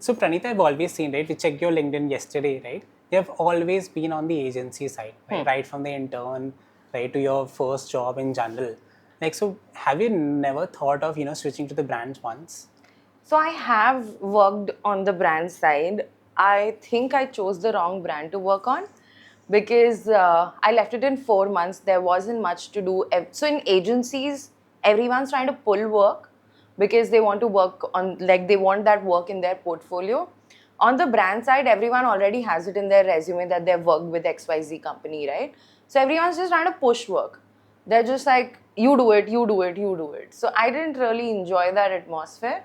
So Pranita, I've always seen, right, we checked your LinkedIn yesterday, right? You have always been on the agency side, right? Right from the intern, right, to your first job in general. Like, so have you never thought of, switching to the brands once? So I have worked on the brand side. I think I chose the wrong brand to work on because I left it in 4 months. There wasn't much to do. So in agencies, everyone's trying to pull work because they want to work on, like, they want that work in their portfolio. On the brand side, everyone already has it in their resume that they've worked with XYZ company, right? So everyone's just trying to push work. They're just like, you do it, you do it, you do it. So I didn't really enjoy that atmosphere.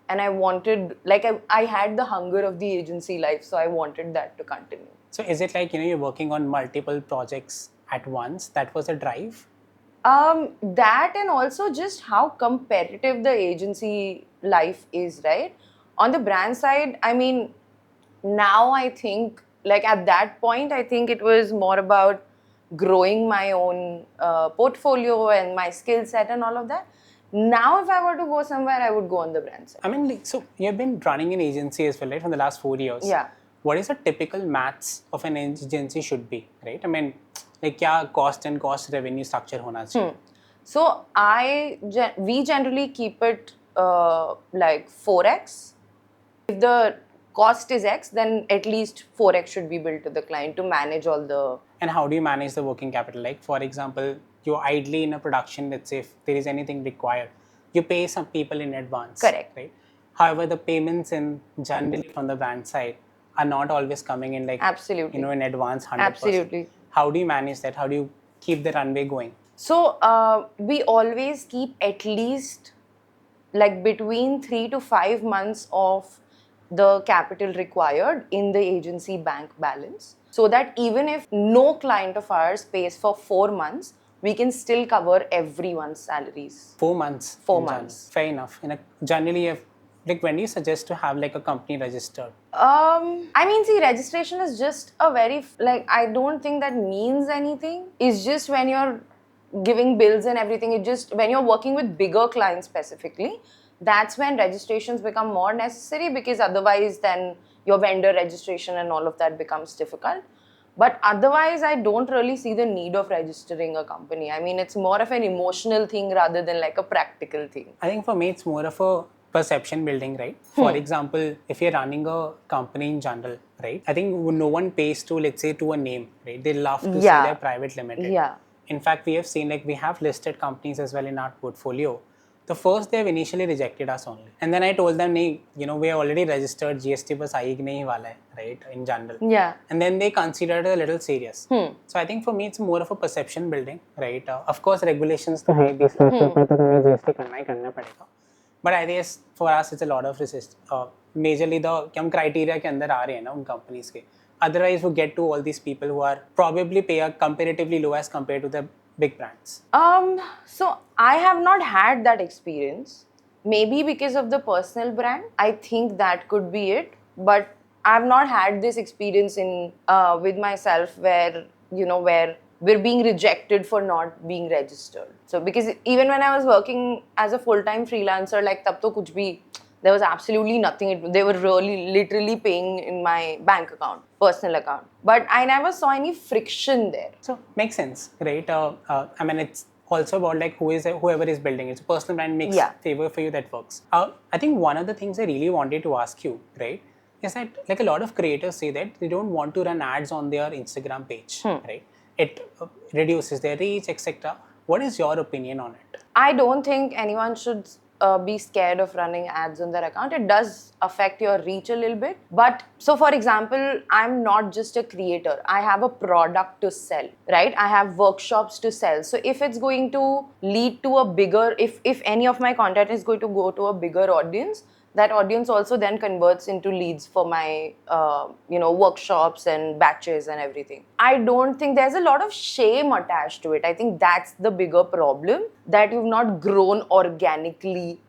And I wanted, like, I had the hunger of the agency life, so I wanted that to continue. So is it like, you're working on multiple projects at once? That was a drive? That and also just how competitive the agency life is, right? On the brand side, I mean, now I think, like at that point, I think it was more about growing my own portfolio and my skill set and all of that. Now, if I were to go somewhere, I would go on the brand side. I mean, like, so you've been running an agency as well, right, for the last 4 years. Yeah. What is the typical maths of an agency should be, right? I mean, like, kya cost and cost revenue structure hona chahiye? So we generally keep it like 4x. If the cost is X, then at least 4x should be billed to the client to manage all the... And how do you manage the working capital? Like, for example, you're idly in a production, let's say if there is anything required, you pay some people in advance. Correct. Right? However, the payments in generally from the brand side are not always coming in like, Absolutely. in advance 100%. Absolutely. How do you manage that? How do you keep the runway going? So we always keep at least like between 3 to 5 months of the capital required in the agency bank balance, so that even if no client of ours pays for 4 months, we can still cover everyone's salaries. 4 months. 4 months. Fair enough. Generally, like, when do you suggest to have like a company registered? I mean, see, registration is just a very, like, I don't think that means anything. It's just when you're giving bills and everything, it just, when you're working with bigger clients specifically, that's when registrations become more necessary, because otherwise then your vendor registration and all of that becomes difficult. But otherwise, I don't really see the need of registering a company. I mean, it's more of an emotional thing rather than like a practical thing. I think for me, it's more of a perception building, right? For example, if you're running a company in general, right? I think no one pays to, let's say, to a name, right? They love to see their private limited. Yeah. In fact, we have seen, like, we have listed companies as well in our portfolio. The first, they have initially rejected us only. And then I told them, we are already registered, GST bas aayegi nahi wala hai, right, in general. Yeah. And then they considered it a little serious. So I think for me, it's more of a perception building, right? Of course, regulations to hai, GST karna hi karna padega. But I guess for us, it's a lot of majorly the criteria ke andar aa rahe hain na un companies ke. Otherwise, we get to all these people who are probably pay a comparatively low as compared to the big brands. So I have not had that experience. Maybe because of the personal brand, I think that could be it. But I've not had this experience in with myself where where we're being rejected for not being registered. So because even when I was working as a full-time freelancer, like tab to kuch bhi, there was absolutely nothing. They were really literally paying in my bank account, personal account. But I never saw any friction there. So makes sense, right? I mean, it's also about like whoever is building it. It's a personal brand makes favor for you, that works. I think one of the things I really wanted to ask you, right, is that like a lot of creators say that they don't want to run ads on their Instagram page, right? It reduces their reach, etc. What is your opinion on it? I don't think anyone should be scared of running ads on their account. It does affect your reach a little bit. But so for example, I'm not just a creator. I have a product to sell, right? I have workshops to sell. So if it's going to lead to a bigger, if any of my content is going to go to a bigger audience, that audience also then converts into leads for my workshops and batches and everything. I don't think there's a lot of shame attached to it. I think that's the bigger problem, that you've not grown organically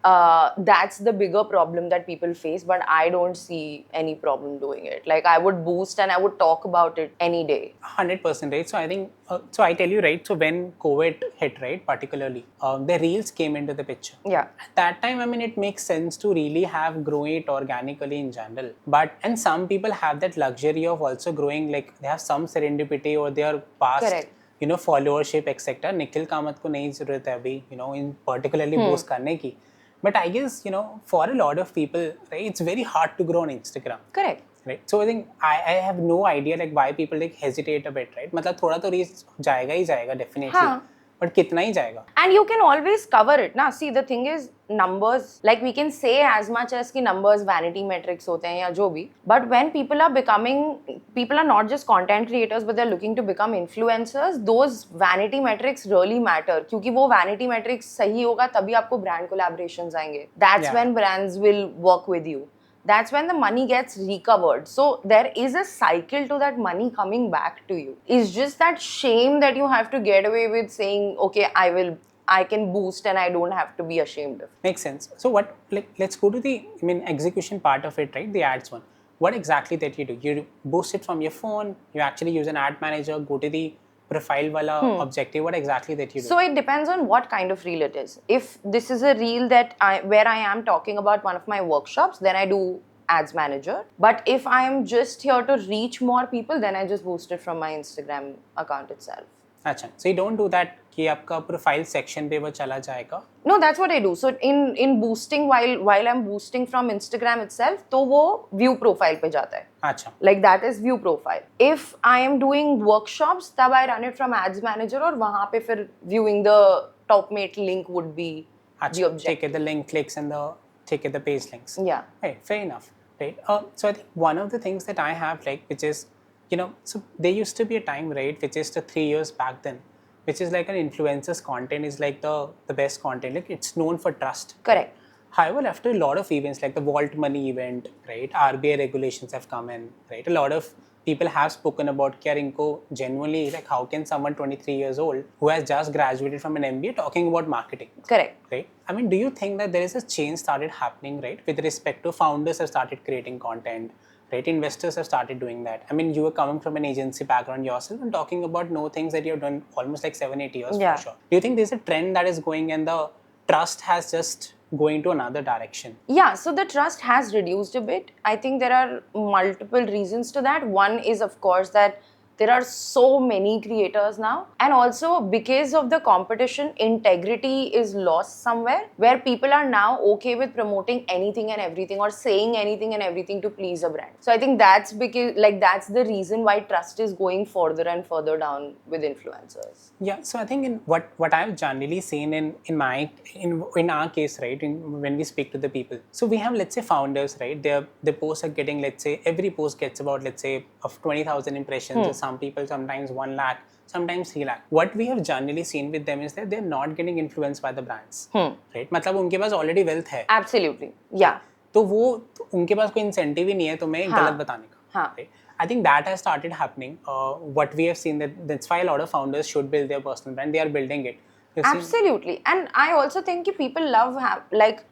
that's the bigger problem that people face, but I don't see any problem doing it. Like, I would boost and I would talk about it any day. 100%, right? So I think, so I tell you, right? So when COVID hit, right, particularly, the reels came into the picture. Yeah. At that time, I mean, it makes sense to really have grow it organically in general. But, and some people have that luxury of also growing, like they have some serendipity or they are past, Correct. you know, followership, etc. Nikhil Kamat को नहीं जरूरत है अभी, you know, in particularly boost करने की. But I guess, you know, for a lot of people, right, it's very hard to grow on Instagram. Correct. Right. So I think I have no idea like why people like hesitate a bit, right? मतलब थोड़ा तो reach जाएगा ही जाएगा definitely. हाँ. But कितना ही जाएगा? And you can always cover it. Now, see, the thing is, numbers, like we can say as much as ki numbers vanity metrics होते हैं या जो भी. But when people are not just content creators, but they're looking to become influencers, those vanity metrics really matter. क्योंकि वो vanity metrics सही होगा तभी आपको brand collaborations आएंगे. That's when brands will work with you. That's when the money gets recovered. So there is a cycle to that money coming back to you. It's just that shame that you have to get away with saying, okay, I can boost and I don't have to be ashamed of. Makes sense. So what, like, let's go to the, I mean, execution part of it, right? The ads one. What exactly that you do? You boost it from your phone, you actually use an ad manager, go to the profile wala objective, what exactly that you do? So it depends on what kind of reel it is. If this is a reel that where I am talking about one of my workshops, then I do ads manager. But if I am just here to reach more people, then I just boost it from my Instagram account itself. अच्छा, so you don't do that कि आपका profile section पे वो चला जाएगा? No, that's what I do. So in boosting, while I'm boosting from Instagram itself, तो वो view profile पे जाता है. अच्छा. Like that is view profile. If I am doing workshops, तब I run it from ads manager और वहाँ पे फिर viewing the top mate link would be the objective. Take it the link clicks and the page links. Yeah. Right, fair enough. Right. So I think one of the things that I have like, which is, you know, so there used to be a time, right, which is the 3 years back then, which is like an influencer's content is like the best content. Like it's known for trust. Correct. However, after a lot of events like the Vault Money event, right, RBI regulations have come in, right, a lot of people have spoken about कि यार इनको genuinely like how can someone 23 years old who has just graduated from an MBA talking about marketing? Correct. Right. I mean, do you think that there is a change started happening, right, with respect to founders have started creating content? Right, investors have started doing that. I mean, you were coming from an agency background yourself and talking about things that you've done almost like 7-8 years for sure. Do you think there's a trend that is going and the trust has just going to another direction? Yeah, so the trust has reduced a bit. I think there are multiple reasons to that. One is, of course, that there are so many creators now, and also because of the competition, integrity is lost somewhere, where people are now okay with promoting anything and everything or saying anything and everything to please a brand. So I think that's because that's the reason why trust is going further and further down with influencers. Yeah, so I think in what I've generally seen in our case, right, when we speak to the people, so we have, let's say, founders, right, their posts are getting, let's say, every post gets about, let's say, of 20,000 impressions or some people sometimes 1 lakh, sometimes 3 lakh. What we have generally seen with them is that they're not getting influenced by the brands, right? मतलब उनके पास already wealth है. Absolutely, yeah. तो उनके पास कोई incentive ही नहीं है तुम्हें गलत बताने का. Right? I think that has started happening. What we have seen that's why a lot of founders should build their personal brand. They are building it. Absolutely, and I also think people love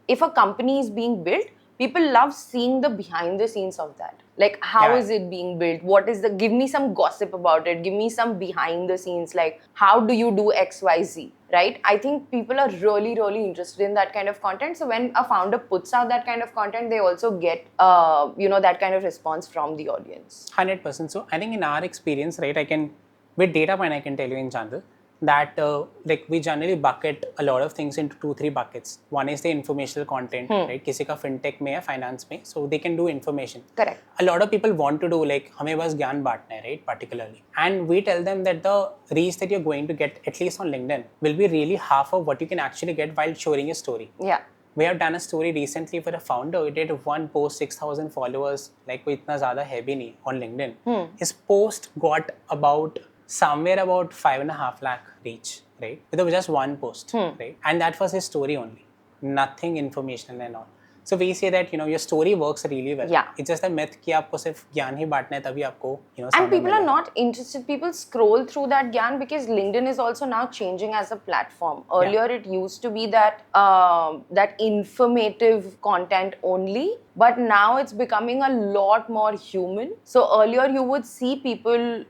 if a company is being built, people love seeing the behind the scenes of that. Like, how is it being built? What is give me some gossip about it. Give me some behind the scenes. Like, how do you do X, Y, Z, right? I think people are really, really interested in that kind of content. So when a founder puts out that kind of content, they also get, that kind of response from the audience. 100%. So I think in our experience, right, with data point, I can tell you in general that we generally bucket a lot of things into 2-3 buckets. One is the informational content, right? किसी का fintech में या finance में, so they can do information. Correct. A lot of people want to do हमें बस ज्ञान बांटना है, right? Particularly, and we tell them that the reach that you're going to get, at least on LinkedIn, will be really half of what you can actually get while showing a story. Yeah. We have done a story recently for a founder. He did one post, 6,000 followers, कोई इतना ज़्यादा है भी नहीं on LinkedIn. His post got somewhere about 5.5 lakh reach, right? With just one post, right? And that was his story only, nothing informational and all. So we say that your story works really well. Yeah. It's just a myth कि आपको सिर्फ ज्ञान ही बांटना है तभी आपको And सामने people are मिलेगा. not interested. People scroll through that gyan because LinkedIn is also now changing as a platform. Earlier, it used to be that that informative content only, but now it's becoming a lot more human. So earlier, you would see people,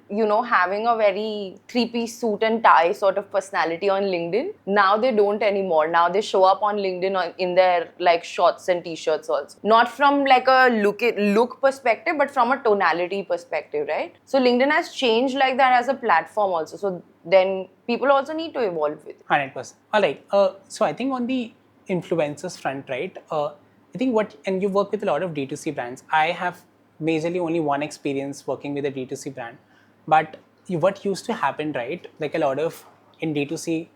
having a very three-piece suit and tie sort of personality on LinkedIn. Now they don't anymore. Now they show up on LinkedIn in their like shorts and t-shirts also. Not from like a look perspective, but from a tonality perspective, right? So LinkedIn has changed like that as a platform also. So then people also need to evolve with it. 100%. All right. So I think on the influencers front, right? I think and you work with a lot of D2C brands. I have majorly only one experience working with a D2C brand, but what used to happen, right? Like a lot of in D2C,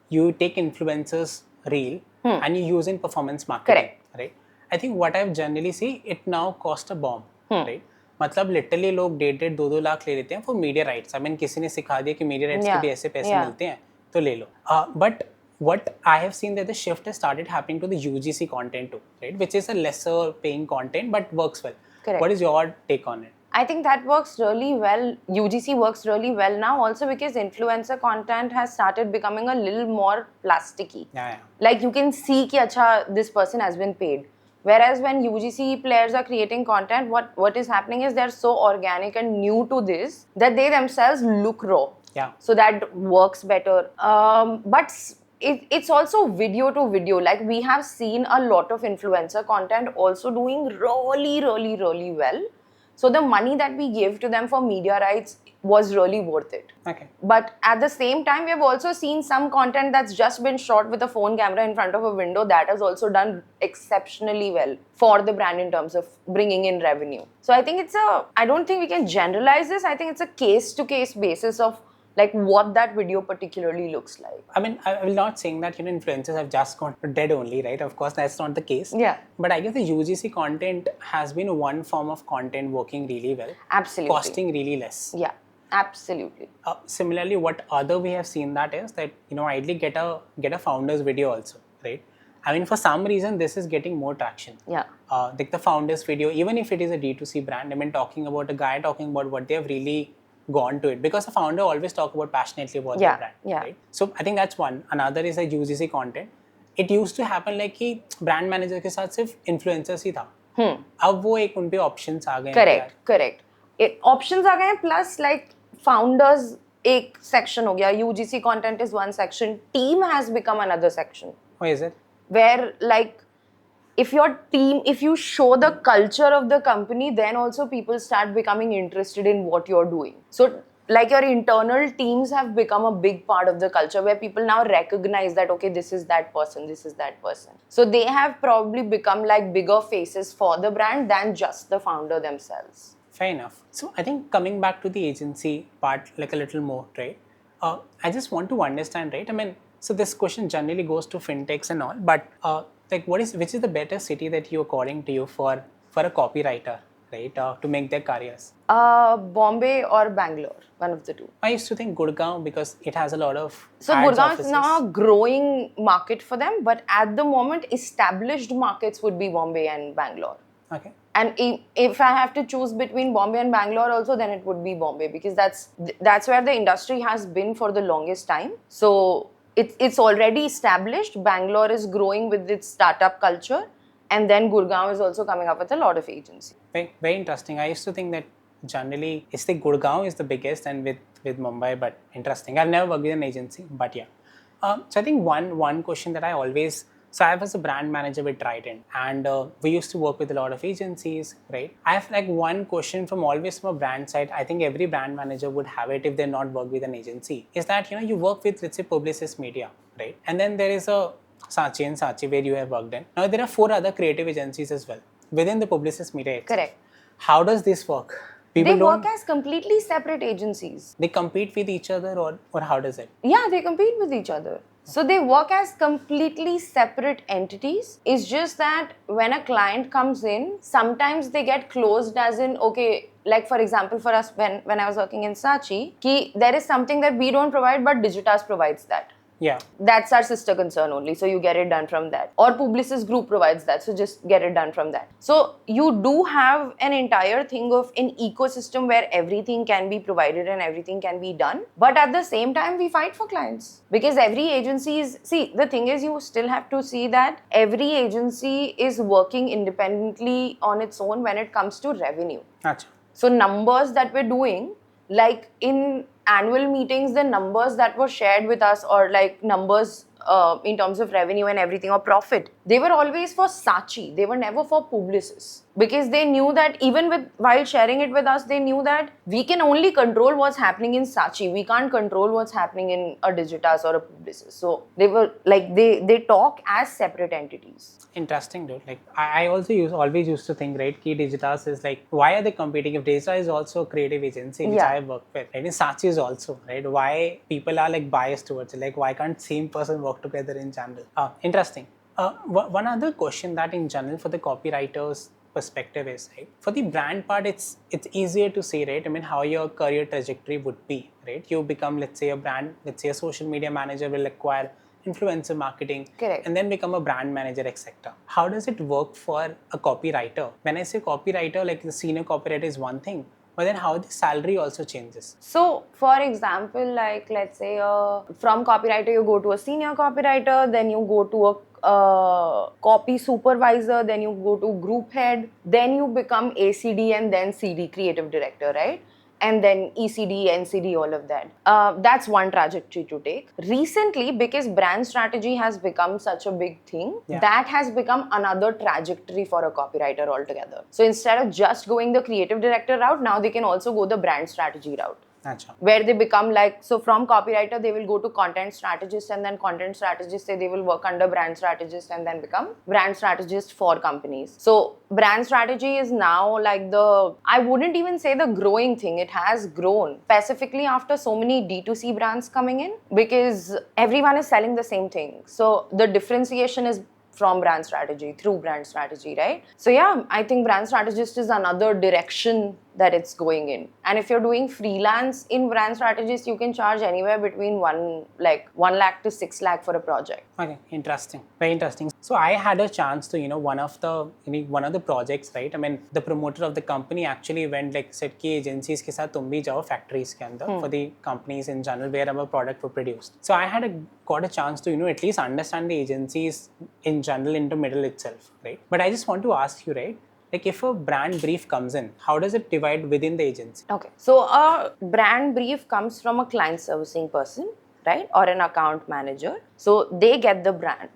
you take influencers reel and you use in performance marketing. Correct. Right? I think what I've generally see, it now cost a bomb. Right? मतलब literally लोग 1.5-2 लाख ले लेते हैं for media rights. I mean किसी ने सिखा दिया कि मीडिया राइट्स के भी ऐसे पैसे मिलते हैं तो ले लो. But what I have seen that the shift has started happening to the UGC content too, right? Which is a lesser paying content but works well. Correct. What is your take on it? I think that works really well. UGC works really well now also because influencer content has started becoming a little more plasticky. Yeah. Like you can see कि अच्छा this person has been paid. Whereas when UGC players are creating content, what is happening is they're so organic and new to this that they themselves look raw. Yeah. So that works better. But it's also video to video. Like we have seen a lot of influencer content also doing really, really, really well. So the money that we gave to them for media rights was really worth it. Okay. But at the same time, we have also seen some content that's just been shot with a phone camera in front of a window that has also done exceptionally well for the brand in terms of bringing in revenue. So I think I don't think we can generalize this. I think it's a case-to-case basis of like what that video particularly looks like. I mean, I will not saying that influencers have just gone dead only, right? Of course, that's not the case. Yeah. But I guess the UGC content has been one form of content working really well. Absolutely. Costing really less. Yeah, absolutely. Similarly, what other we have seen that is that ideally get a founder's video also, right? I mean, for some reason, this is getting more traction. Yeah. Like the founder's video, even if it is a D2C brand, I mean, talking about a guy talking about what they have really gone to it, because the founder always talk about passionately about their brand. Yeah. Right? So I think that's one. Another is a UGC content. It used to happen like कि brand manager के साथ सिर्फ influencers ही था. अब वो एक उन पे options आ गए. Correct. Options आ गए हैं plus like founders एक section हो गया. UGC content is one section. Team has become another section. Oh, is it? Where like if you show the culture of the company, then also people start becoming interested in what you're doing. So like your internal teams have become a big part of the culture where people now recognize that, okay, this is that person. So they have probably become like bigger faces for the brand than just the founder themselves. Fair enough. So I think coming back to the agency part like a little more, right? I just want to understand, right? I mean, so this question generally goes to fintechs and all, but like which is the better city that according to you for a copywriter, right, to make their careers? Bombay or Bangalore, one of the two. I used to think Gurgaon because it has a lot of So ads Gurgaon offices. is now a growing market for them, but at the moment, established markets would be Bombay and Bangalore. Okay. And if I have to choose between Bombay and Bangalore also, then it would be Bombay because that's where the industry has been for the longest time. So it's already established. Bangalore is growing with its startup culture, and then Gurgaon is also coming up with a lot of agency. Very, very interesting. I used to think that generally it's the Gurgaon is the biggest and with Mumbai, but interesting. I've never worked with an agency, but yeah. So I think one question that I always, so I was a brand manager with Trident, and we used to work with a lot of agencies, right? I have like one question from always from a brand side. I think every brand manager would have it if they're not worked with an agency. Is that you work with, let's say, Publicis Media, right? And then there is a Saatchi and Saatchi where you have worked in. Now there are 4 other creative agencies as well within the Publicis Media itself. Correct. How does this work? They work as completely separate agencies. They compete with each other or how does it? Yeah, they compete with each other. So they work as completely separate entities. It's just that when a client comes in, sometimes they get closed as in, okay, like for example, for us, when I was working in Saatchi, there is something that we don't provide, but Digitas provides that. Yeah. That's our sister concern only, so you get it done from that. Or Publicis Group provides that, so just get it done from that. So you do have an entire thing of an ecosystem where everything can be provided and everything can be done. But at the same time, we fight for clients because every agency is, see, the thing is, you still have to see that every agency is working independently on its own when it comes to revenue. Achha. So numbers that we're doing, like in annual meetings, the numbers that were shared with us, or like numbers in terms of revenue and everything, or profit, they were always for Saatchi. They were never for Publicis, because they knew that even with while sharing it with us, they knew that we can only control what's happening in Saatchi. We can't control what's happening in a Digitas or a Publicis. So they were like they talk as separate entities. Interesting, dude. Like I also always used to think, right, Key Digitas is like, why are they competing if Digitas is also a creative agency which I work with, right? And Saatchi is also, right? Why people are like biased towards it? Like, why can't same person work together in general? Interesting. One other question that in general for the copywriters perspective is, right, for the brand part, it's easier to say, right? I mean, how your career trajectory would be, right? You become, let's say, a brand, let's say a social media manager will acquire influencer marketing. Correct. And then become a brand manager, etc. How does it work for a copywriter? When I say copywriter, like the senior copywriter is one thing, but then how the salary also changes. So, for example, like let's say from copywriter you go to a senior copywriter, then you go to a copy supervisor, then you go to group head, then you become ACD and then CD, creative director, right? And then ECD, NCD, all of that. That's one trajectory to take. Recently, because brand strategy has become such a big thing, that has become another trajectory for a copywriter altogether. So instead of just going the creative director route, now they can also go the brand strategy route. Achha. Where they become like, so from copywriter they will go to content strategist, and then content strategist say they will work under brand strategist and then become brand strategist for companies. So brand strategy is now like I wouldn't even say the growing thing. It has grown specifically after so many D2C brands coming in, because everyone is selling the same thing. So the differentiation is from brand strategy, through brand strategy, right? So yeah, I think brand strategist is another direction that it's going in. And if you're doing freelance in brand strategist, you can charge anywhere between 1 lakh to 6 lakh for a project. Okay, interesting, very interesting. So I had a chance to, one of the projects, right? I mean, the promoter of the company actually went like said ki agencies ke sath tum bhi jao factories ke andar for the companies in general where our product were produced. So I got a chance to at least understand the agencies in general into middle itself, right? But I just want to ask you, right? Like if a brand brief comes in, how does it divide within the agency? Okay, so a brand brief comes from a client servicing person, right? Or an account manager. So they get the brand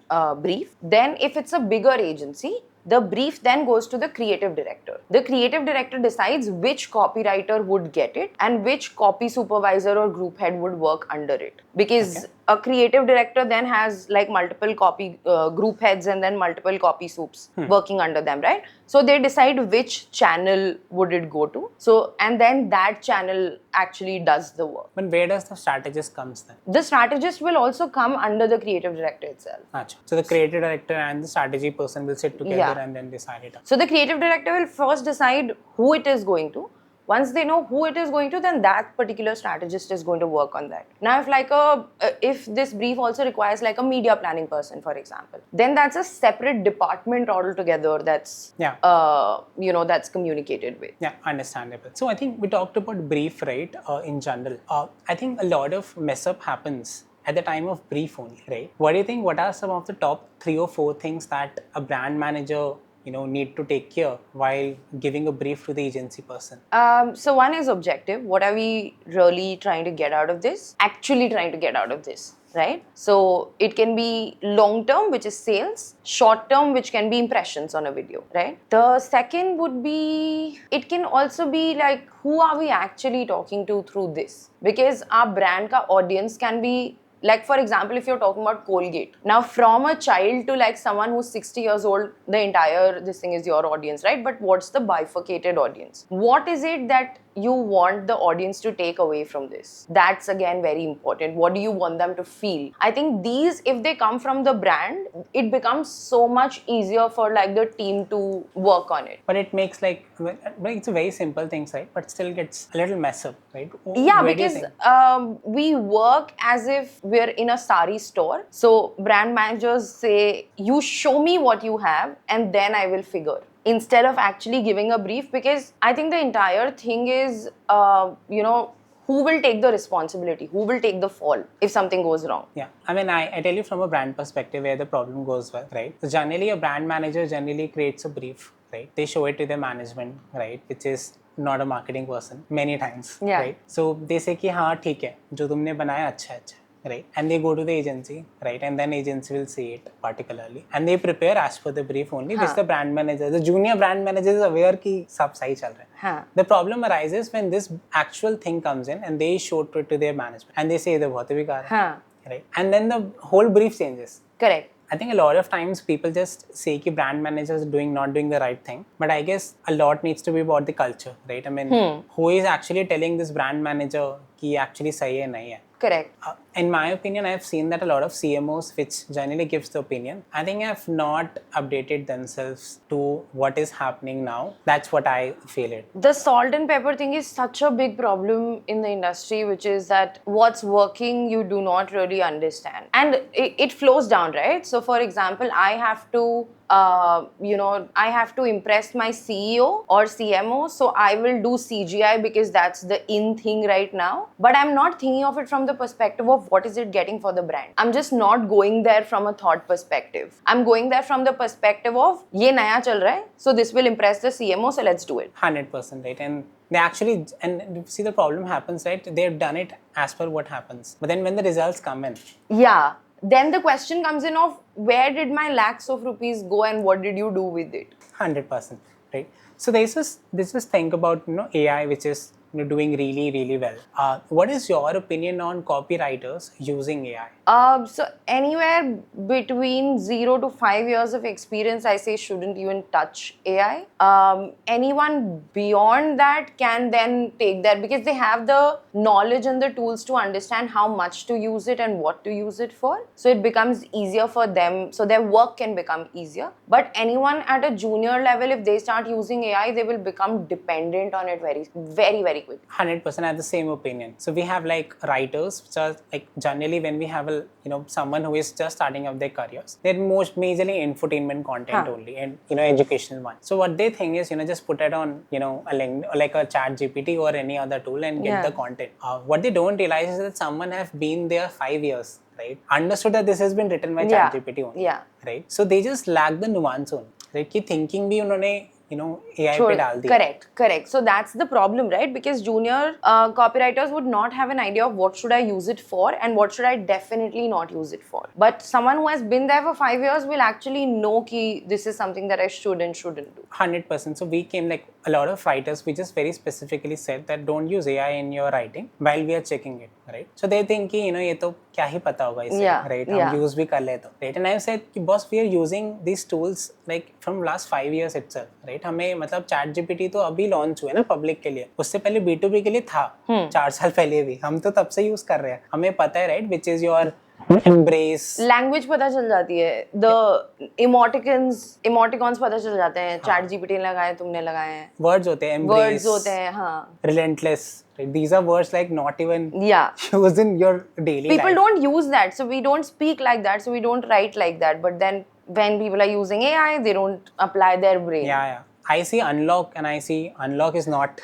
brief. Then if it's a bigger agency, the brief then goes to the creative director. The creative director decides which copywriter would get it and which copy supervisor or group head would work under it. Because a creative director then has like multiple copy group heads and then multiple copy soups working under them, right? So they decide which channel would it go to. So, and then that channel actually does the work. But where does the strategist comes then? The strategist will also come under the creative director itself. Achha. So the creative director and the strategy person will sit together and then decide it. So the creative director will first decide who it is going to. Once they know who it is going to, then that particular strategist is going to work on that. Now, if this brief also requires like a media planning person, for example, then that's a separate department altogether that's that's communicated with. Yeah, understandable. So I think we talked about brief, right? In general, I think a lot of mess up happens at the time of brief only, right? What do you think? What are some of the top 3 or 4 things that a brand manager need to take care while giving a brief to the agency person? So one is objective. What are we really trying to get out of this? Actually trying to get out of this, right? So it can be long term, which is sales, short term, which can be impressions on a video, right? The second would be, it can also be like, who are we actually talking to through this? Because our brand ka audience can be, like for example, if you're talking about Colgate, now from a child to like someone who's 60 years old, the entire this thing is your audience, right? But what's the bifurcated audience? What is it that you want the audience to take away from this? That's again very important. What do you want them to feel? I think these, if they come from the brand, it becomes so much easier for like the team to work on it. But it makes like it's a very simple things, right? But still gets a little mess up, right? Yeah, Where do you because think? we work as if we're in a sari store. So brand managers say, you show me what you have and then I will figure. Instead of actually giving a brief, because I think the entire thing is, who will take the responsibility? Who will take the fall if something goes wrong? Yeah, I mean, I tell you from a brand perspective where the problem goes well, right? So generally, a brand manager generally creates a brief, right? They show it to their management, right? Which is not a marketing person many times, Yeah. right? So they say कि हाँ ठीक है, जो तुमने बनाया अच्छा है, अच्छा, right? And they go to the agency, right? And then agency will see it particularly, and they prepare as per the brief only, which the brand manager, the junior brand manager is aware कि सब सही चल रहा है. The problem arises when this actual thing comes in and they show it to their management and they say ये बहुत ही बेकार है, right? And then the whole brief changes. Correct. I think a lot of times people just say कि brand managers not doing the right thing, but I guess a lot needs to be about the culture, right? I mean, who is actually telling this brand manager कि actually सही है नहीं है? Correct. In my opinion, I have seen that a lot of CMOs, which generally gives the opinion, I think have not updated themselves to what is happening now. That's what I feel it. The salt and pepper thing is such a big problem in the industry, which is that what's working you do not really understand. And it flows down, right? So for example, I have to I have to impress my CEO or CMO, so I will do CGI because that's the in thing right now. But I'm not thinking of it from the perspective of what is it getting for the brand. I'm just not going there from a thought perspective. I'm going there from the perspective of ye naya chal raha hai, so this will impress the CMO, so let's do it. 100%, right? And they actually, and see the problem happens, right? They've done it as per what happens. But then when the results come in. Yeah. Then the question comes in of where did my lakhs of rupees go and what did you do with it? 100%, right? So there's this thing about AI which is doing really, really well. What is your opinion on copywriters using AI? So anywhere between 0 to 5 years of experience, I say shouldn't even touch AI. Anyone beyond that can then take that because they have the knowledge and the tools to understand how much to use it and what to use it for. So it becomes easier for them. So their work can become easier. But anyone at a junior level, if they start using AI, they will become dependent on it very, very, very quickly. 100%, I have the same opinion. So we have like writers, which are like generally when we have a someone who is just starting up their careers, they're most majorly infotainment content only and educational one. So what they think is just put it on a link like a chat GPT or any other tool and get the content. What they don't realize is that someone have been there 5 years, right? Understood that this has been written by chat GPT only, right? So they just lack the nuance on, right? कि thinking भी उन्होंने AI पे डाल दिया. Correct. So that's the problem, right? Because junior copywriters would not have an idea of what should I use it for and what should I definitely not use it for. But someone who has been there for 5 years will actually know कि this is something that I should and shouldn't do. 100%. So we came like a lot of writers, we just very specifically said that don't use AI in your writing while we are checking it, right? So they think कि ये तो क्या ही पता होगा इसे, right? हम use भी कर ले तो, right? And I said कि boss, we are using these tools like from last 5 years itself, right? हमें मतलब चैट जीपीटी तो अभी लॉन्च हुआ है ना पब्लिक के लिए, उससे पहले B2B के लिए था 4 साल पहले भी, हम तो तब से यूज कर रहे हैं, हमें पता है, right? Which is your embrace, language पता चल जाती है, द इमोटिकॉन्स पता चल जाते हैं, चैट जीपीटी ने लगाए, तुमने लगाए हैं, वर्ड्स होते हैं, वर्ड्स होते हैं, हाँ, relentless, right? These are words like not even used in your daily life. People don't use that, so we don't speak like that, so we don't write like that. But then when people are using AI, they don't apply their brain. Yeah. I see unlock and I see unlock is not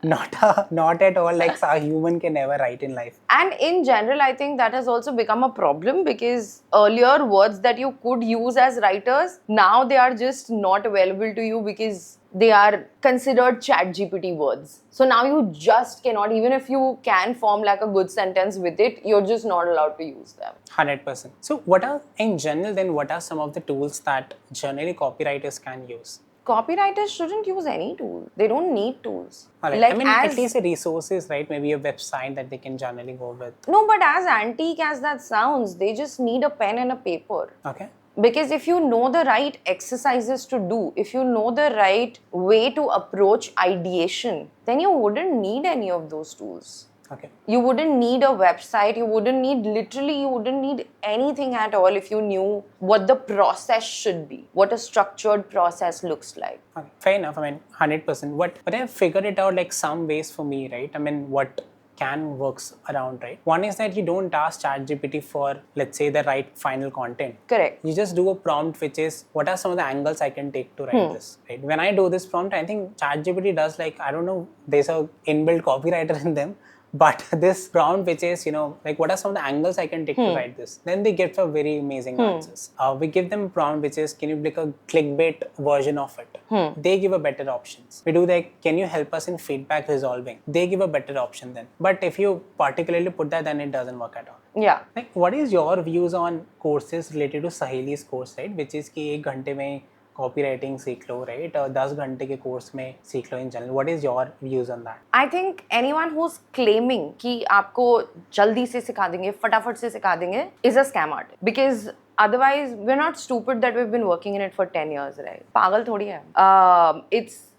not at all like a human can ever write in life. And in general, I think that has also become a problem because earlier words that you could use as writers, now they are just not available to you because they are considered chat GPT words. So now you just cannot, even if you can form like a good sentence with it, you're just not allowed to use them. 100%. So what are, in general, then what are some of the tools that generally copywriters can use? Copywriters shouldn't use any tool. They don't need tools. Right. Like I mean, at least the resources, right? Maybe a website that they can generally go with. No, but as antique as that sounds, they just need a pen and a paper. Okay. Because if you know the right exercises to do, if you know the right way to approach ideation, then you wouldn't need any of those tools. Okay. You wouldn't need a website, you wouldn't need anything at all if you knew what the process should be, what a structured process looks like. Okay. Fair enough. I mean, 100%. But I've figured it out like some ways for me, right? I mean, what can works around, right? One is that you don't ask ChatGPT for, let's say, the right final content. Correct. You just do a prompt which is, what are some of the angles I can take to write this, right? When I do this prompt, I think ChatGPT does like, I don't know, there's a inbuilt copywriter in them. But this prompt which is, like what are some of the angles I can take to write this? Then they get some very amazing answers. We give them a prompt which is, can you make a clickbait version of it? They give a better options. We do like, can you help us in feedback resolving? They give a better option then. But if you particularly put that, then it doesn't work at all. Yeah. Like, what is your views on courses related to Saheli's course, right? Which is कि 1 घंटे में copywriting सीख लो, right? 10 घंटे के course में सीख लो in general. What is your views on that? I think anyone who's claiming कि आपको जल्दी से सिखा देंगे, फटाफट से सिखा देंगे, is a scam artist. Because otherwise, we're not stupid that we've been working in it for 10 years, right? पागल थोड़ी है.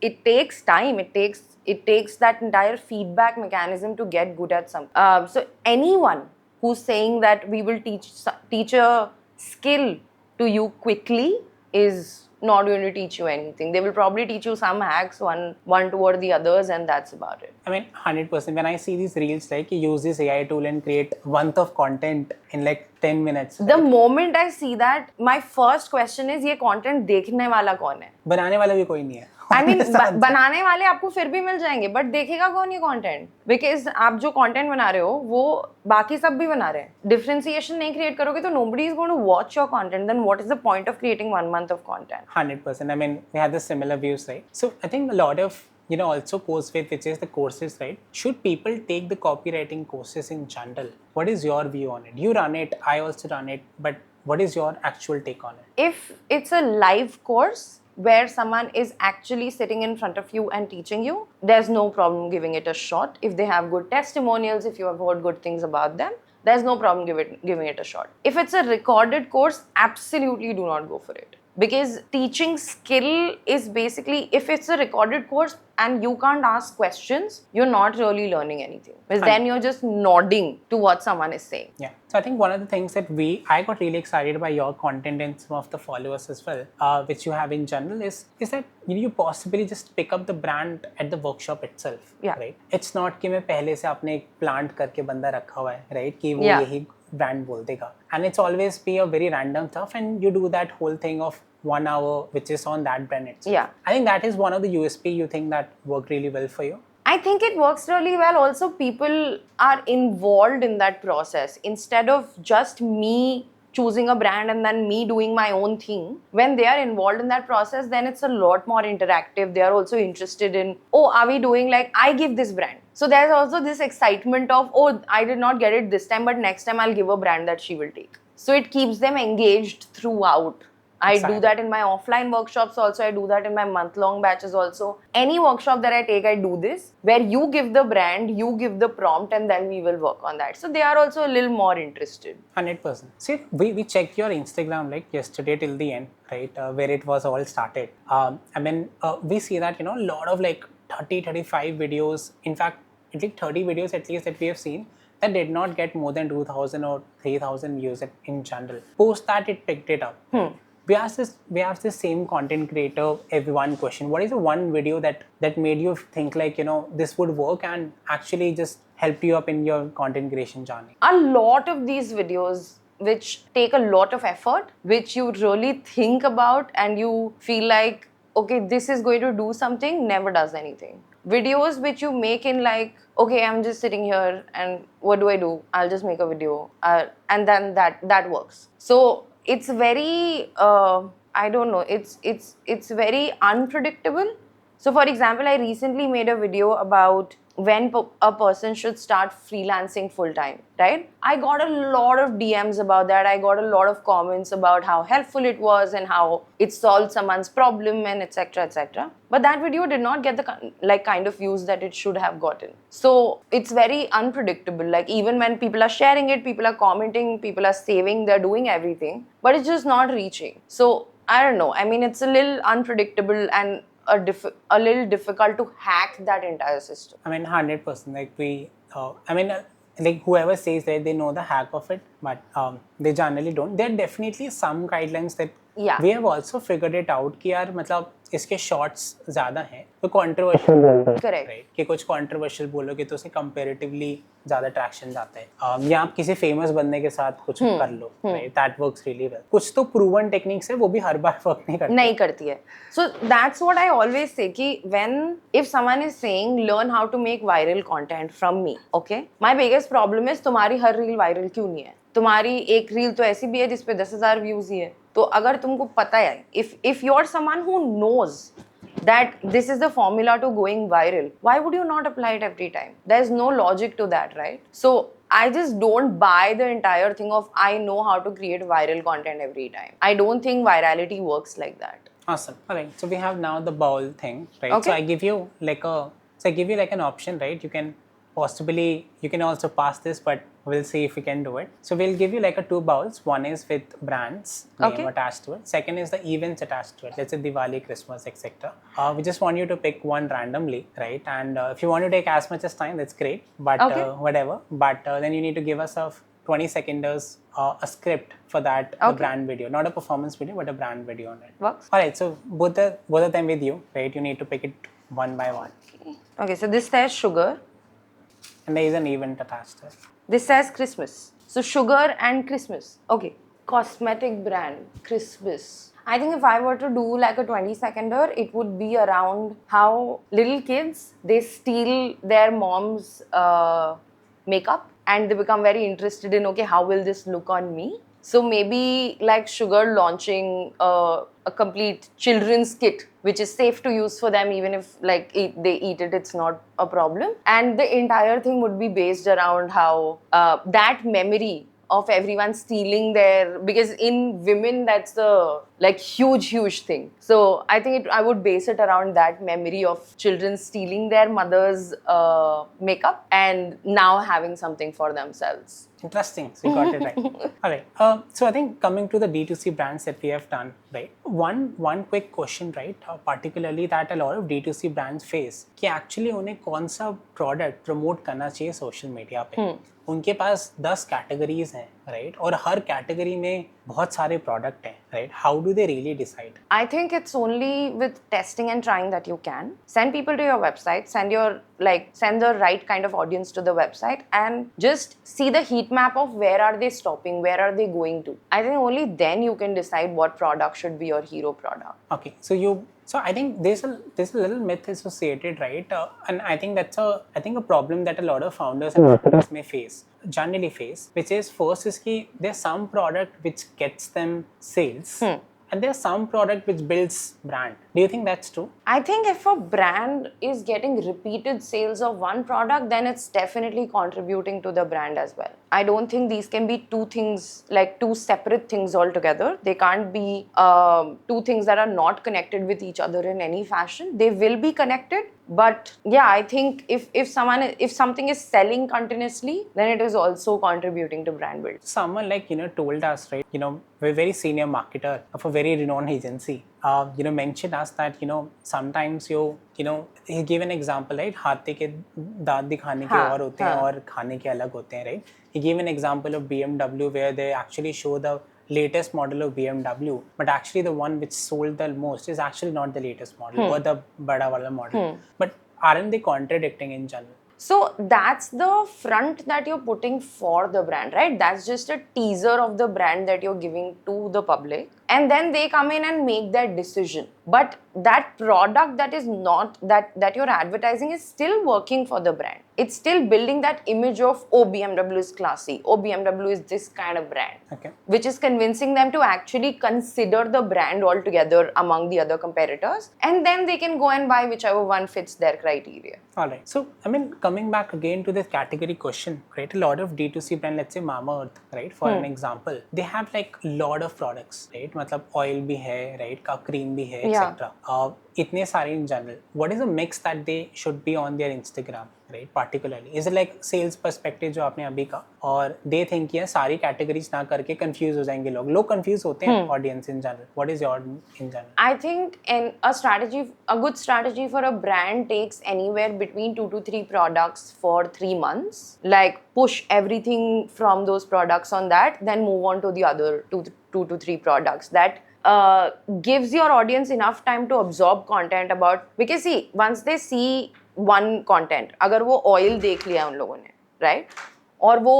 It takes time. It takes that entire feedback mechanism to get good at something. So anyone who's saying that we will teach a skill to you quickly is not going to teach you anything. They will probably teach you some hacks, one toward the others, and that's about it. I mean, 100%. When I see these reels, like you use this AI tool and create a month of content in like 10 minutes. The moment I see that, my first question is, ये content देखने वाला कौन है? बनाने वाला भी कोई नहीं है. I mean, बनाने वाले आपको फिर भी मिल जाएंगे, but देखेगा कौन ये content? Because आप जो content बना रहे हो, वो बाकी सब भी बना रहे हैं. Differentiation नहीं create करोगे तो nobody is going to watch your content. Then what is the point of creating 1 month of content? 100%. I mean, we have the similar views, right? So I think a lot of also course with which is the courses, right? Should people take the copywriting courses in general? What is your view on it? You run it, I also run it, but what is your actual take on it? If it's a live course where someone is actually sitting in front of you and teaching you, there's no problem giving it a shot. If they have good testimonials, if you have heard good things about them, there's no problem giving it a shot. If it's a recorded course, absolutely do not go for it. Because teaching skill is basically, if it's a recorded course and you can't ask questions, you're not really learning anything. Because then you're just nodding to what someone is saying. Yeah. So I think one of the things that I got really excited by your content and some of the followers as well, which you have in general, is that you possibly just pick up the brand at the workshop itself. Yeah. Right. It's not कि मैं पहले से आपने एक plant करके बंदा रखा हुआ है, right? कि वो यही brand बोल देगा. And it's always be a very random stuff, and you do that whole thing of 1 hour, which is on that brand itself. Yeah. I think that is one of the USP you think that worked really well for you. I think it works really well. Also, people are involved in that process. Instead of just me choosing a brand and then me doing my own thing, when they are involved in that process, then it's a lot more interactive. They are also interested in, oh, are we doing like, I give this brand. So there's also this excitement of, oh, I did not get it this time, but next time I'll give a brand that she will take. So it keeps them engaged throughout. I do that in my offline workshops also. I do that in my month-long batches also. Any workshop that I take, I do this, where you give the brand, you give the prompt, and then we will work on that. So they are also a little more interested. 100%. See, we checked your Instagram like yesterday till the end, right? Where it was all started. We see that, a lot of like 35 videos, in fact, at least 30 videos at least that we have seen, that did not get more than 2,000 or 3,000 views in general. Post that, it picked it up. We asked this same content creator every question. What is the one video that made you think like, this would work and actually just helped you up in your content creation journey? A lot of these videos which take a lot of effort, which you really think about and you feel like, okay, this is going to do something, never does anything. Videos which you make in like, okay, I'm just sitting here and what do? I'll just make a video and then that works. So it's very, I don't know, it's very unpredictable. So for example, I recently made a video about when a person should start freelancing full time, right? I got a lot of DMs about that. I got a lot of comments about how helpful it was and how it solved someone's problem and etc etc. But that video did not get the kind of views that it should have gotten. So it's very unpredictable. Like even when people are sharing it, people are commenting, people are saving, they're doing everything, but it's just not reaching. So I don't know. I mean, it's a little unpredictable and a little difficult to hack that entire system. I mean, 100%. Like whoever says that they know the hack of it, but they generally don't. There are definitely some guidelines that we have also figured it out कि यार मतलब इसके shorts ज़्यादा हैं तो controversial बोलते हैं, right? कि कुछ कंट्रोवर्शियल बोलोगे तो उसे कंपैरेटिवली ज़्यादा ट्रैक्शन जाता है, या आप किसी फेमस बंदे के साथ कुछ कर लो, right? That works really well. कुछ तो प्रूवन टेक्निक्स है, वो भी हर बार वर्क नहीं करती है. So that's what I always say कि when if someone is saying learn how to make viral content from me, okay, my biggest problem is तुम्हारी हर रील वायरल क्यों नहीं है? तुम्हारी एक रील तो ऐसी भी है जिसपे 10,000 व्यूज ही है. तो अगर तुमको पता है, if you're someone who knows that this is the formula to going viral, why would you not apply it every time? There's no logic to that, right? So I just don't buy the entire thing of I know how to create viral content every time. I don't think virality works like that. Awesome. All right. So we have now the bowl thing, right? Okay. So I give you like an option, right? You can also pass this, but we'll see if we can do it. So we'll give you like a 2 bowls. One is with brands name attached to it. Second is the events attached to it. Let's say Diwali, Christmas, etc. We just want you to pick one randomly, right? And if you want to take as much as time, that's great. But whatever. But then you need to give us a 20-seconders a script for that the brand video, not a performance video, but a brand video on it. Works. All right. So both of them with you, right? You need to pick it one by one. Okay. So this says sugar. And there is an event attached to it. This says Christmas. So sugar and Christmas. Okay. Cosmetic brand, Christmas. I think if I were to do like a 20-seconder, it would be around how little kids, they steal their mom's makeup and they become very interested in, okay, how will this look on me? So maybe like sugar launching a complete children's kit, which is safe to use for them, even if like they eat it, it's not a problem. And the entire thing would be based around how that memory of everyone stealing their, because in women that's the like huge thing. So I think I would base it around that memory of children stealing their mother's makeup and now having something for themselves. Interesting. So you got it right. All right. So I think coming to the D2C brands that we have done, right? One quick question, right? Particularly that a lot of D2C brands face कि actually उन्हें कौन सा product promote करना चाहिए social media पे. उनके पास 10 categories हैं, right? और हर कैटेगरी में बहुत सारे प्रोडक्ट हैं, right? How do they really decide? I think it's only with testing and trying that you can send people to your website, send the right kind of audience to the website and just see the heat map of where are they stopping, where are they going to. I think only then you can decide what product should be your hero product. Okay, so I think there's a little myth associated, right? And I think that's a problem that a lot of founders and marketers may generally face, which is first is कि there's some product which gets them sales. And there's some product which builds brand. Do you think that's true? I think if a brand is getting repeated sales of one product, then it's definitely contributing to the brand as well. I don't think these can be two things, like two separate things altogether. They can't be two things that are not connected with each other in any fashion. They will be connected. But yeah, I think if something is selling continuously, then it is also contributing to brand building. Someone told us, right, a very senior marketer of a very renowned agency, mentioned us that sometimes he gave an example, right? हाथी के दांत दिखाने के और होते हैं और खाने के अलग होते हैं, right? He gave an example of BMW where they actually show the latest model of BMW, but actually the one which sold the most is actually not the latest model or the bada wala model. But aren't they contradicting in general? So that's the front that you're putting for the brand, right? That's just a teaser of the brand that you're giving to the public. and then they come in and make that decision. But that product that is not that you're advertising is still working for the brand. It's still building that image of, oh, BMW is classy, oh, BMW is this kind of brand, Okay. which is convincing them to actually consider the brand altogether among the other competitors, and then they can go and buy whichever one fits their criteria. All right. So, I mean, coming back again to this category question, right? A lot of D2C brand, let's say Mamaearth, right? For an example, they have like a lot of products, right? मतलब oil भी है, right? का cream भी है, etc. इतने सारे in general. What is the mix that they should be on their Instagram, right? Particularly, is it like sales perspective जो आपने अभी का, और they think ये सारी categories ना करके confuse हो जाएंगे लोग confuse होते हैं audience in general. What is your in general? I think a good strategy for a brand takes anywhere between 2 to 3 products for 3 months. Like push everything from those products on that, then move on to the other 2 to 3 products. That gives your audience enough time to absorb content about, because see, once they see one content, अगर वो oil देख लिया उन लोगों ने, right? और वो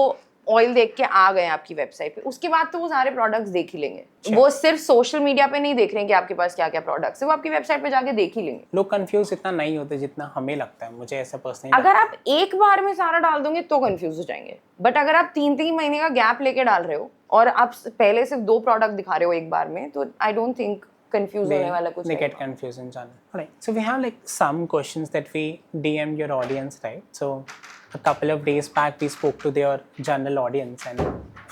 oil देख के आ गए आपकी वेबसाइट पे, उसके बाद तो वो सारे प्रोडक्ट्स देख ही लेंगे। वो सिर्फ सोशल मीडिया पे नहीं देख रहे हैं कि आपके पास क्या क्या प्रोडक्ट्स है, वो आपकी वेबसाइट पे जाके देख ही लेंगे। लोग कंफ्यूज इतना नहीं होते जितना हमें लगता है, मुझे ऐसा पर्सनली। अगर आप एक बार में सारा डाल दोगे तो कंफ्यूज हो जाएंगे, बट अगर आप 3-3 महीने का गैप लेके डाल रहे हो और आप पहले सिर्फ 2 प्रोडक्ट दिखा रहे हो एक बार में, तो आई डोंट थिंक कंफ्यूज होने वाला कुछ नहीं। They get confused in general. Alright, so we have like some questions that we DM your audience, right? So a couple of days back we spoke to their general audience, and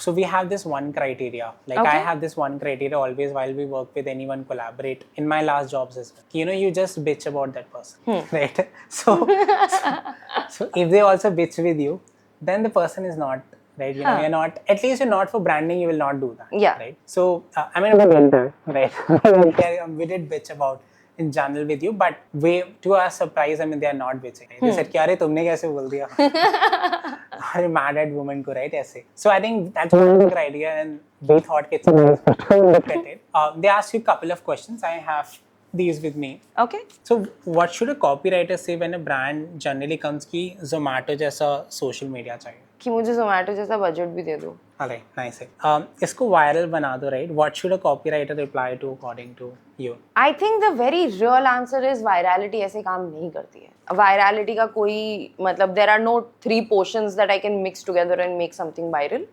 so we have this one criteria. Like I have this one criteria always while we work with anyone, collaborate in my last jobs as well. You know, you just bitch about that person, right? So if they also bitch with you, then the person is not right. You know, you're not, at least you're not for branding, you will not do that. Yeah. Right. So I mean, we did that, right? We did bitch about in general with you, but we, to our surprise, I mean, they are not bitching. Right? They said, "क्या रे तुमने कैसे बोल दिया?" Are you mad at women को, right? ऐसे. So I think that's one good idea, and we thought it's a nice way to look at it. They asked you a couple of questions. I have these with me. Okay. So what should a copywriter say when a brand generally comes कि Zomato जैसा social media चाहिए? कि मुझे Zomato जैसा budget भी दे दो। Alright, nice. इसको viral बना दो, right? What should a copywriter reply to according to you? I think the very real answer is virality ऐसे काम नहीं करती है। Virality का कोई मतलब, there are no 3 portions that I can mix together and make something viral.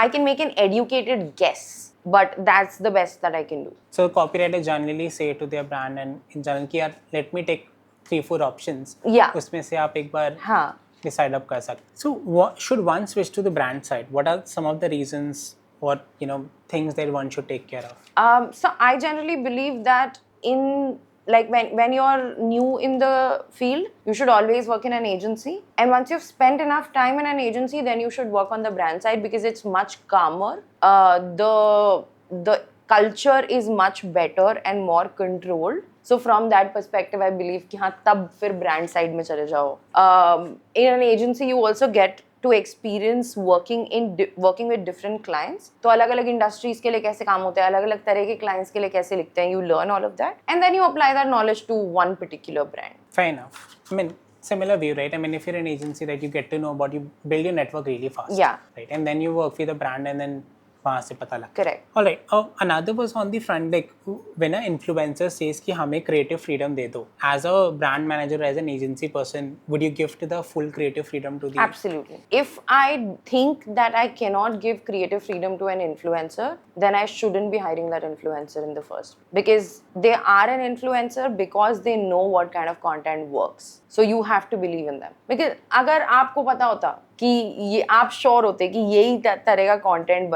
I can make an educated guess, but that's the best that I can do. So copywriters generally say to their brand and in general कि यार let me take 3-4 options. Yeah. उसमें से आप एक बार हाँ. decide up कर सकते. So what should one switch to the brand side? What are some of the reasons or things that one should take care of? So I generally believe that when you're new in the field, you should always work in an agency, and once you've spent enough time in an agency, then you should work on the brand side because it's much calmer. The culture is much better and more controlled. So from that perspective, I believe कि हाँ तब फिर brand side में चले जाओ. In an agency, you also get to experience working with different clients. तो अलग-अलग industries के लिए कैसे काम होता है, अलग-अलग तरह के clients के लिए कैसे लिखते हैं, you learn all of that, and then you apply that knowledge to one particular brand. Fair enough. I mean, similar view, right? I mean, if you're an agency, right, you get to know about, you build your network really fast. Yeah. Right, and then you work with a brand, and then वहाँ से पता लगता है. Correct. All right. Another was on the front, like when an influencer says कि हमें creative freedom दे दो, as a brand manager, as an agency person, would you give the full creative freedom to the? Absolutely. If I think that I cannot give creative freedom to an influencer, then I shouldn't be hiring that influencer in the first place. Because they are an influencer because they know what kind of content works. So you have to believe in them. Because अगर आपको पता होता कि ये आप sure होते कि यही तरह का कंटेंट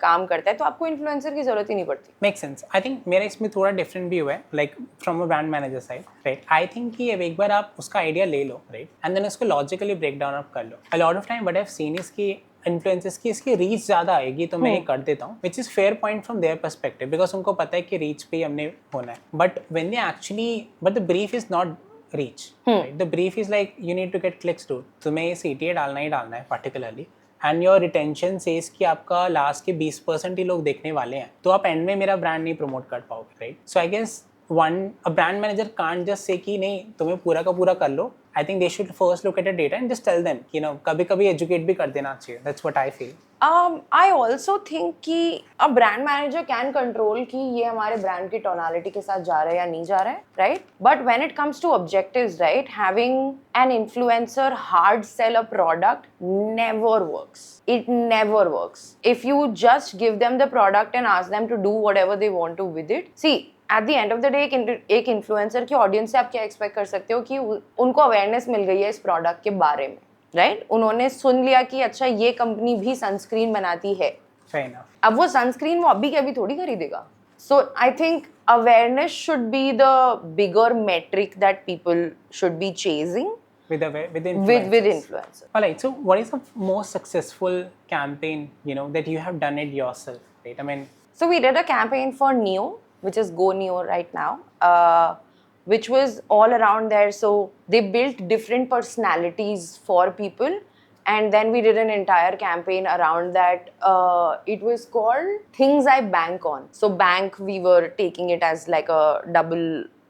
काम करता है, तो आपको इन्फ्लुएंसर की जरूरत ही नहीं पड़ती. Make sense. आई थिंक मेरा इसमें थोड़ा डिफरेंट व्यू है, like from a brand manager side, right. I think कि एक बार आप उसका आइडिया ले लो, राइट, एंड देन उसको लॉजिकली ब्रेक डाउन अप कर लो. A lot of time what I have seen is कि इन्फ्लुएंसर्स की इसकी रीच ज़्यादा आएगी तो मैं ये कर देता हूँ, which is fair point from their perspective, because उनको पता है कि रीच पे ही हमने होना है. But when they actually, but the brief is not reach, right? The brief is like you need to get clicks to. तुम्हें ये CTA डालना ही डालना है particularly, and your retention says कि आपका लास्ट के 20% ही लोग देखने वाले हैं, तो आप एंड में मेरा ब्रांड नहीं प्रमोट कर पाओगे, right? So I guess a brand manager can't just say कि नहीं तुम्हें पूरा का पूरा कर लो. I think they should first look at the data and just tell them, कभी-कभी educate भी कर देना चाहिए. That's what I feel. I also think कि a brand manager can control कि ये हमारे brand की tonality के साथ जा रहा है या नहीं जा रहा है, right? But when it comes to objectives, right, having an influencer hard sell a product never works. It never works. If you just give them the product and ask them to do whatever they want to with it, see, at the end of the day एक influencer की audience से आप क्या expect कर सकते हो कि उनको अवेयरनेस मिल गई है इस प्रोडक्ट के बारे में, राइट? उन्होंने सुन लिया कि अच्छा ये कंपनी भी सनस्क्रीन बनाती है, अब वो सनस्क्रीन वो अभी के अभी थोड़ी खरीदेगा. So I think awareness should be the bigger metric that people should be chasing with influencers. All right, so what is the most successful campaign that you have done it yourself, right? I mean, so we did a campaign for Neo, which is Go Neo right now, which was all around there. So they built different personalities for people, and then we did an entire campaign around that. It was called Things I Bank On. So bank, we were taking it as like a double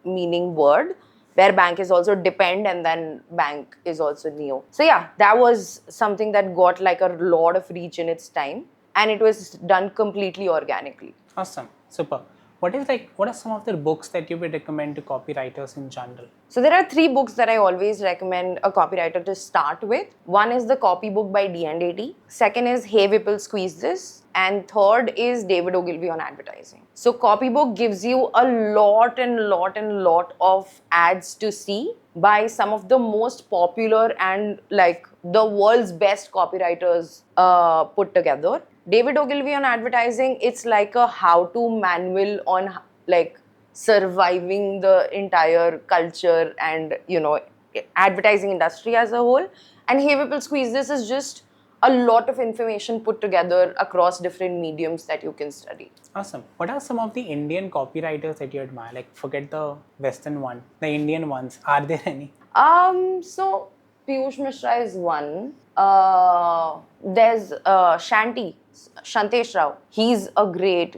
meaning word, where bank is also depend and then bank is also Neo. So yeah, that was something that got like a lot of reach in its time, and it was done completely organically. Awesome, super. What are some of the books that you would recommend to copywriters in general? So there are 3 books that I always recommend a copywriter to start with. One is the Copy Book by D&AD. Second is Hey Whipple Squeeze This. And third is David Ogilvy on advertising. So Copy Book gives you a lot of ads to see by some of the most popular and like the world's best copywriters put together. David Ogilvy on advertising, it's like a how-to manual on like surviving the entire culture and advertising industry as a whole. And Hey Whipple Squeeze This is just a lot of information put together across different mediums that you can study. Awesome. What are some of the Indian copywriters that you admire? Like forget the Western one, the Indian ones. Are there any? So Piyush Mishra is one. There's Shantesh Rao. He's a great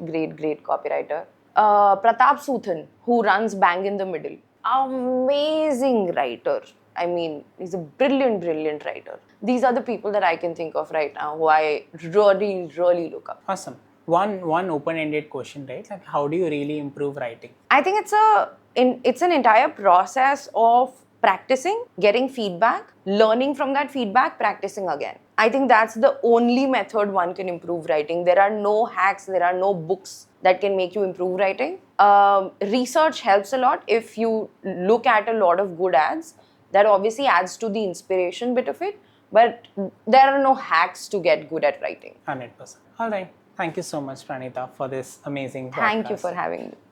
copywriter. Pratap Suthan, who runs Bang in the Middle. Amazing writer. I mean, he's a brilliant writer. These are the people that I can think of right now who I really look up. Awesome. One open-ended question, right? Like, how do you really improve writing? I think it's an entire process of practicing, getting feedback, learning from that feedback, practicing again. I think that's the only method one can improve writing. There are no hacks, there are no books that can make you improve writing. Research helps a lot. If you look at a lot of good ads, that obviously adds to the inspiration bit of it, but there are no hacks to get good at writing. 100%. All right. Thank you so much, Pranita, for this amazing podcast. Thank you for having me.